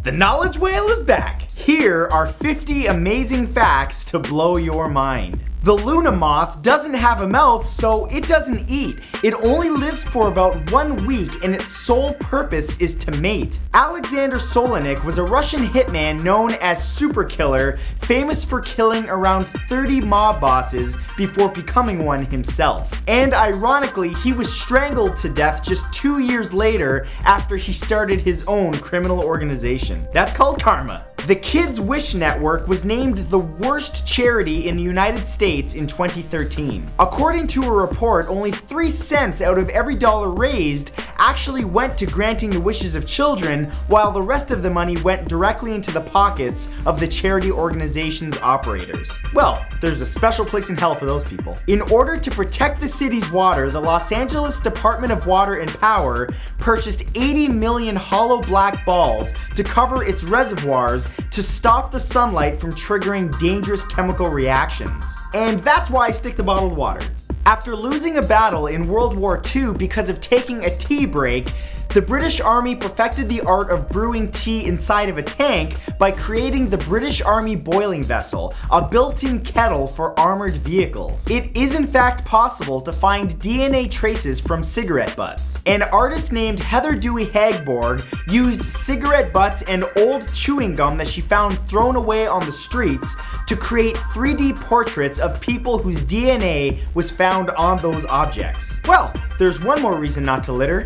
The knowledge whale is back! Here are 50 amazing facts to blow your mind. The Luna moth doesn't have a mouth, so it doesn't eat. It only lives for about 1 week, and its sole purpose is to mate. Alexander Solenik was a Russian hitman known as Super Killer, famous for killing around 30 mob bosses before becoming one himself. And ironically, he was strangled to death just 2 years later after he started his own criminal organization. That's called karma. The Kids Wish Network was named the worst charity in the United States in 2013. According to a report, only 3 cents out of every dollar raised actually went to granting the wishes of children, while the rest of the money went directly into the pockets of the charity organization's operators. Well, there's a special place in hell for those people. In order to protect the city's water, the Los Angeles Department of Water and Power purchased 80 million hollow black balls to cover its reservoirs to stop the sunlight from triggering dangerous chemical reactions. And that's why I stick to bottled water. After losing a battle in World War II because of taking a tea break, the British Army perfected the art of brewing tea inside of a tank by creating the British Army boiling vessel, a built-in kettle for armored vehicles. It is in fact possible to find DNA traces from cigarette butts. An artist named Heather Dewey Hagborg used cigarette butts and old chewing gum that she found thrown away on the streets to create 3D portraits of people whose DNA was found on those objects. Well, there's one more reason not to litter.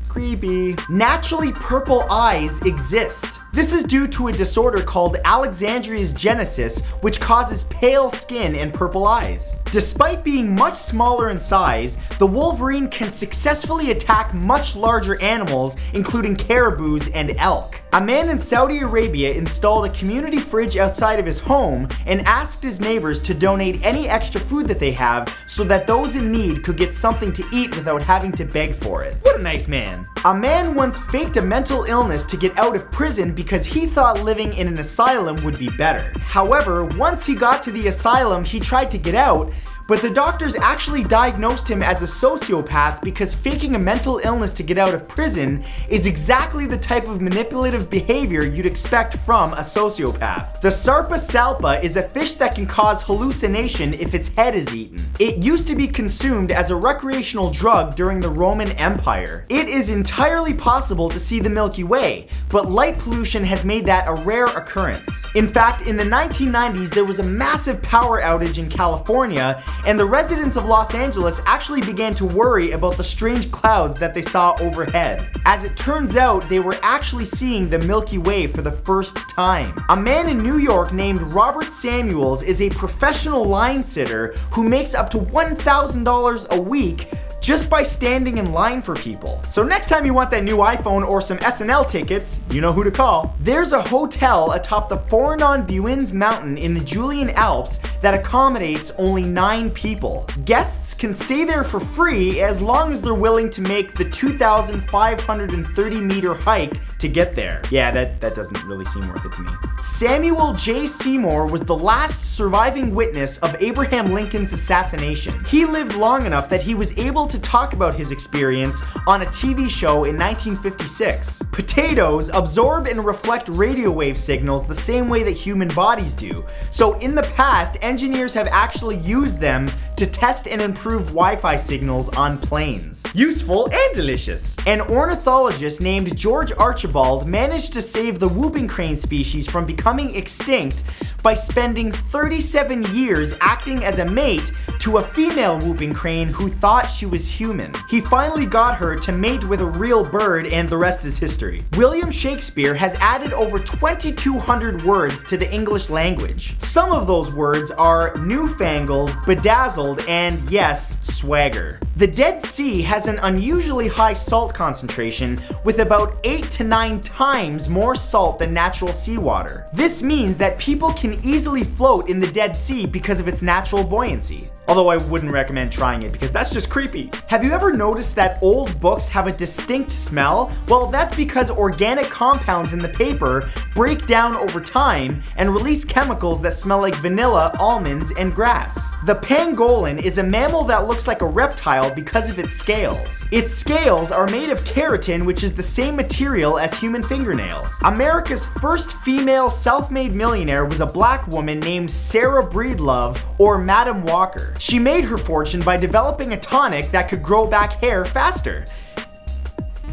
Creepy. Naturally purple eyes exist. This is due to a disorder called Alexandria's genesis, which causes pale skin and purple eyes. Despite being much smaller in size, the wolverine can successfully attack much larger animals, including caribous and elk. A man in Saudi Arabia installed a community fridge outside of his home and asked his neighbors to donate any extra food that they have so that those in need could get something to eat without having to beg for it. What a nice man. A man once faked a mental illness to get out of prison because he thought living in an asylum would be better. However, once he got to the asylum, he tried to get out, but the doctors actually diagnosed him as a sociopath because faking a mental illness to get out of prison is exactly the type of manipulative behavior you'd expect from a sociopath. The Sarpa salpa is a fish that can cause hallucination if its head is eaten. It used to be consumed as a recreational drug during the Roman Empire. It is entirely possible to see the Milky Way, but light pollution has made that a rare occurrence. In fact, in the 1990s, there was a massive power outage in California, and the residents of Los Angeles actually began to worry about the strange clouds that they saw overhead. As it turns out, they were actually seeing the Milky Way for the first time. A man in New York named Robert Samuels is a professional line sitter who makes up to $1,000 a week just by standing in line for people. So next time you want that new iPhone or some SNL tickets, you know who to call. There's a hotel atop the Fournon-Buins mountain in the Julian Alps that accommodates only 9 people. Guests can stay there for free as long as they're willing to make the 2,530 meter hike to get there. Yeah, that doesn't really seem worth it to me. Samuel J. Seymour was the last surviving witness of Abraham Lincoln's assassination. He lived long enough that he was able to talk about his experience on a TV show in 1956. Potatoes absorb and reflect radio wave signals the same way that human bodies do. So in the past, engineers have actually used them to test and improve Wi-Fi signals on planes. Useful and delicious. An ornithologist named George Archibald managed to save the whooping crane species from becoming extinct by spending 37 years acting as a mate to a female whooping crane who thought she was human. He finally got her to mate with a real bird, and the rest is history. William Shakespeare has added over 2,200 words to the English language. Some of those words are newfangled, bedazzled, and yes, swagger. The Dead Sea has an unusually high salt concentration with about 8 to 9 times more salt than natural seawater. This means that people can easily float in the Dead Sea because of its natural buoyancy. Although I wouldn't recommend trying it because that's just creepy. Have you ever noticed that old books have a distinct smell? Well, that's because organic compounds in the paper break down over time and release chemicals that smell like vanilla, almonds, and grass. The pangolin is a mammal that looks like a reptile because of its scales. Its scales are made of keratin, which is the same material as human fingernails. America's first female self-made millionaire was a black woman named Sarah Breedlove, or Madam Walker. She made her fortune by developing a tonic that could grow back hair faster.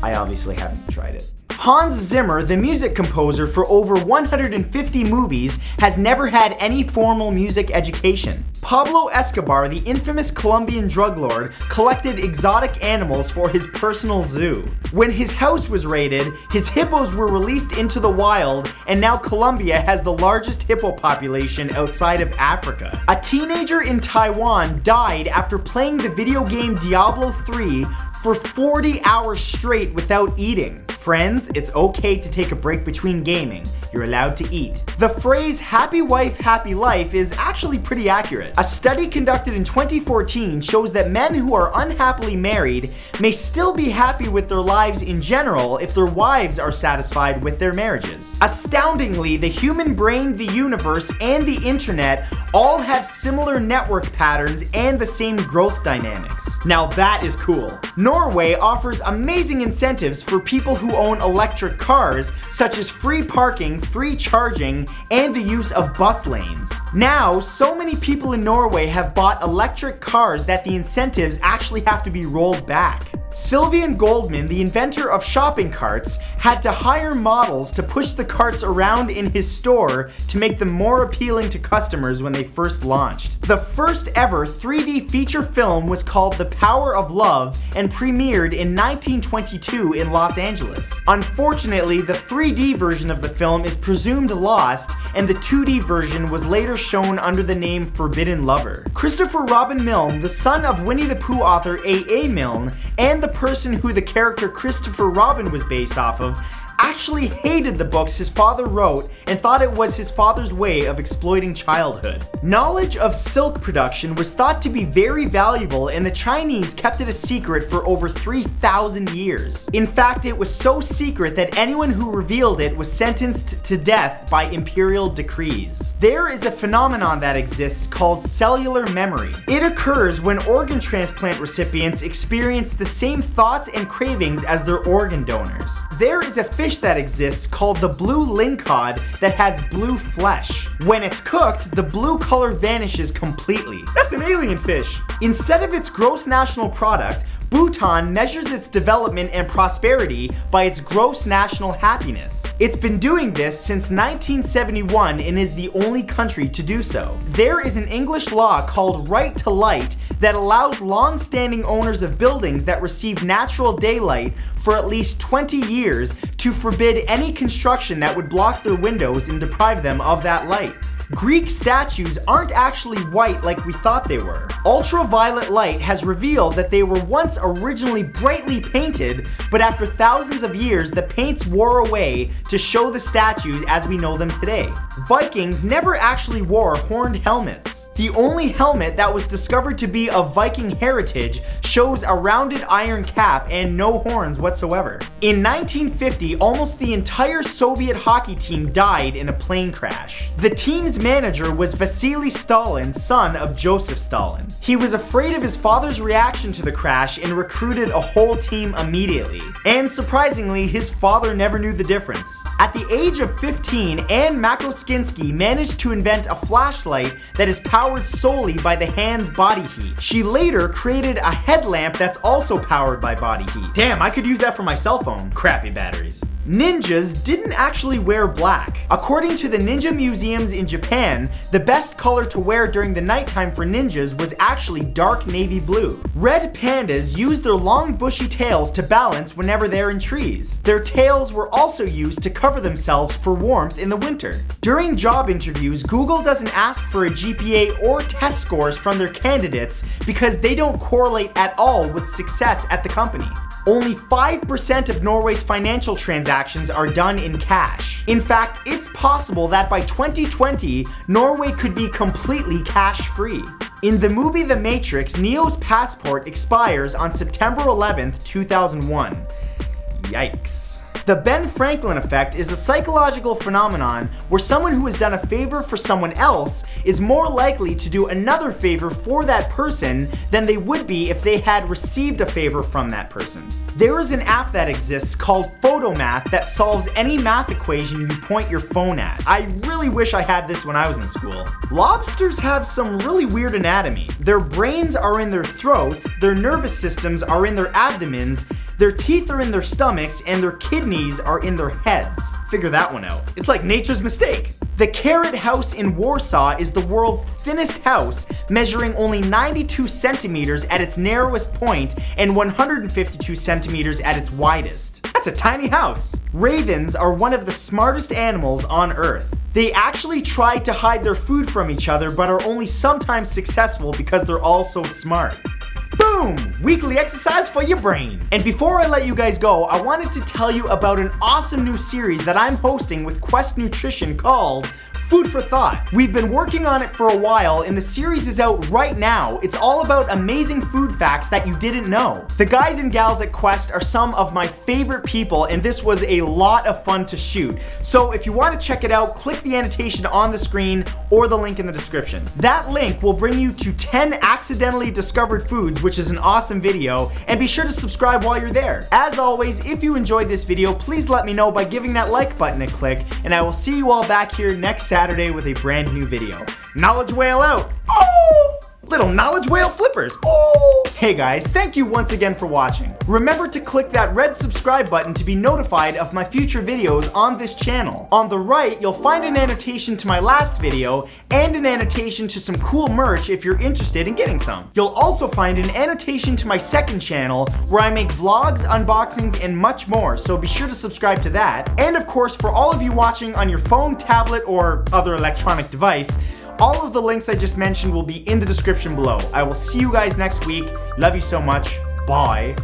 I obviously haven't tried it. Hans Zimmer, the music composer for over 150 movies, has never had any formal music education. Pablo Escobar, the infamous Colombian drug lord, collected exotic animals for his personal zoo. When his house was raided, his hippos were released into the wild, and now Colombia has the largest hippo population outside of Africa. A teenager in Taiwan died after playing the video game Diablo 3 for 40 hours straight without eating. Friends, it's okay to take a break between gaming. You're allowed to eat. The phrase happy wife, happy life is actually pretty accurate. A study conducted in 2014 shows that men who are unhappily married may still be happy with their lives in general if their wives are satisfied with their marriages. Astoundingly, the human brain, the universe, and the internet all have similar network patterns and the same growth dynamics. Now that is cool. Norway offers amazing incentives for people who own electric cars, such as free parking, free charging, and the use of bus lanes. Now, so many people in Norway have bought electric cars that the incentives actually have to be rolled back. Sylvian Goldman, the inventor of shopping carts, had to hire models to push the carts around in his store to make them more appealing to customers when they first launched. The first ever 3D feature film was called The Power of Love and premiered in 1922 in Los Angeles. Unfortunately, the 3D version of the film is presumed lost, and the 2D version was later shown under the name Forbidden Lover. Christopher Robin Milne, the son of Winnie the Pooh author A.A. Milne, and the person who the character Christopher Robin was based off of, actually hated the books his father wrote and thought it was his father's way of exploiting childhood. Knowledge of silk production was thought to be very valuable, and the Chinese kept it a secret for over 3,000 years. In fact, it was so secret that anyone who revealed it was sentenced to death by imperial decrees. There is a phenomenon that exists called cellular memory. It occurs when organ transplant recipients experience the same thoughts and cravings as their organ donors. There is a fish that exists called the blue lingcod that has blue flesh. When it's cooked, the blue color vanishes completely. That's an alien fish. Instead of its gross national product, Bhutan measures its development and prosperity by its gross national happiness. It's been doing this since 1971 and is the only country to do so. There is an English law called right to light that allows long-standing owners of buildings that receive natural daylight for at least 20 years to forbid any construction that would block their windows and deprive them of that light. Greek statues aren't actually white like we thought they were. Ultraviolet light has revealed that they were once originally brightly painted, but after thousands of years, the paints wore away to show the statues as we know them today. Vikings never actually wore horned helmets. The only helmet that was discovered to be of Viking heritage shows a rounded iron cap and no horns whatsoever. In 1950, almost the entire Soviet hockey team died in a plane crash. The team's manager was Vasily Stalin, son of Joseph Stalin. He was afraid of his father's reaction to the crash and recruited a whole team immediately. And surprisingly, his father never knew the difference. At the age of 15, Anne Makoskinsky managed to invent a flashlight that is powered solely by the hand's body heat. She later created a headlamp that's also powered by body heat. Damn, I could use that for my cell phone. Crappy batteries. Ninjas didn't actually wear black. According to the ninja museums in Japan, the best color to wear during the nighttime for ninjas was actually dark navy blue. Red pandas use their long bushy tails to balance whenever they're in trees. Their tails were also used to cover themselves for warmth in the winter. During job interviews, Google doesn't ask for a GPA or test scores from their candidates because they don't correlate at all with success at the company. Only 5% of Norway's financial transactions are done in cash. In fact, it's possible that by 2020, Norway could be completely cash-free. In the movie The Matrix, Neo's passport expires on September 11th, 2001. Yikes. The Ben Franklin effect is a psychological phenomenon where someone who has done a favor for someone else is more likely to do another favor for that person than they would be if they had received a favor from that person. There is an app that exists called Photomath that solves any math equation you point your phone at. I really wish I had this when I was in school. Lobsters have some really weird anatomy. Their brains are in their throats, their nervous systems are in their abdomens, their teeth are in their stomachs, and their kidneys are in their heads. Figure that one out. It's like nature's mistake. The Carrot House in Warsaw is the world's thinnest house, measuring only 92 centimeters at its narrowest point and 152 centimeters at its widest. That's a tiny house. Ravens are one of the smartest animals on Earth. They actually try to hide their food from each other, but are only sometimes successful because they're all so smart. Boom! Weekly exercise for your brain. And before I let you guys go, I wanted to tell you about an awesome new series that I'm hosting with Quest Nutrition called Food for Thought. We've been working on it for a while and the series is out right now. It's all about amazing food facts that you didn't know. The guys and gals at Quest are some of my favorite people and this was a lot of fun to shoot. So if you want to check it out, click the annotation on the screen or the link in the description. That link will bring you to 10 accidentally discovered foods, which is an awesome video, and be sure to subscribe while you're there. As always, if you enjoyed this video, please let me know by giving that like button a click, and I will see you all back here next Saturday with a brand new video. Knowledge Whale out! Oh! Little Knowledge Whale flippers! Oh! Hey guys, thank you once again for watching. Remember to click that red subscribe button to be notified of my future videos on this channel. On the right, you'll find an annotation to my last video and an annotation to some cool merch if you're interested in getting some. You'll also find an annotation to my second channel where I make vlogs, unboxings, and much more, so be sure to subscribe to that. And of course, for all of you watching on your phone, tablet, or other electronic device, all of the links I just mentioned will be in the description below. I will see you guys next week. Love you so much. Bye.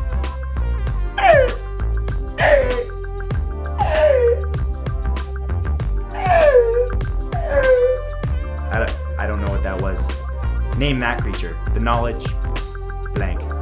I don't know what that was. Name that creature. The knowledge blank.